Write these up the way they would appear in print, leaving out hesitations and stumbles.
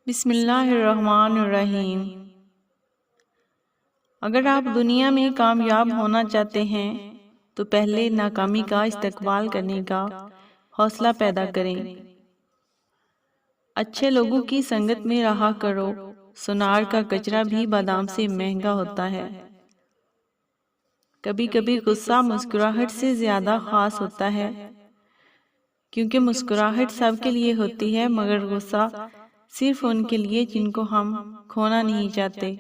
بسم اللہ الرحمن الرحیم۔ اگر آپ دنیا میں کامیاب ہونا چاہتے ہیں تو پہلے ناکامی کا استقبال کرنے کا حوصلہ پیدا کریں۔ اچھے لوگوں کی سنگت میں رہا کرو، سونار کا کچرا بھی بادام سے مہنگا ہوتا ہے۔ کبھی کبھی غصہ مسکراہٹ سے زیادہ خاص ہوتا ہے، کیونکہ مسکراہٹ سب کے لیے ہوتی ہے مگر غصہ صرف ان کے لیے جن کو ہم کھونا نہیں چاہتے۔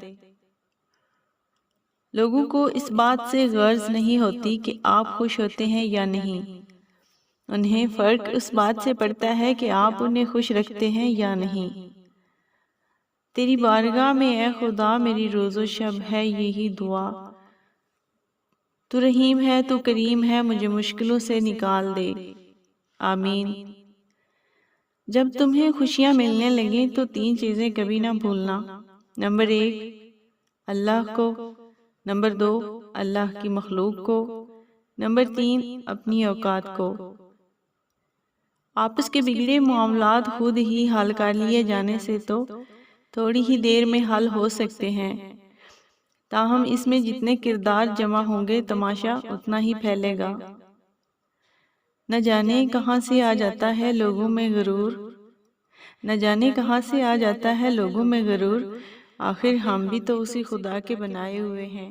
لوگوں کو اس بات سے غرض نہیں ہوتی کہ آپ خوش ہوتے ہیں یا نہیں، انہیں فرق اس بات سے پڑتا ہے کہ آپ انہیں خوش رکھتے ہیں یا نہیں۔ تیری بارگاہ میں اے خدا میری روز و شب ہے یہی دعا، تو رحیم ہے تو کریم ہے مجھے مشکلوں سے نکال دے، آمین۔ جب تمہیں خوشیاں ملنے لگیں تو 3 چیزیں کبھی نہ بھولنا۔ نمبر 1 اللہ کو، نمبر 2 اللہ کی مخلوق کو، نمبر 3 اپنی اوقات کو۔ آپس کے بگڑے معاملات خود ہی حل کر لیے جانے سے تو تھوڑی ہی دیر میں حل ہو سکتے ہیں، تاہم اس میں جتنے کردار جمع ہوں گے تماشا اتنا ہی پھیلے گا۔ نہ جانے کہاں سے آ جاتا ہے لوگوں میں غرور، نہ جانے کہاں سے آ جاتا ہے لوگوں میں غرور، آخر ہم بھی تو اسی خدا کے بنائے ہوئے ہیں۔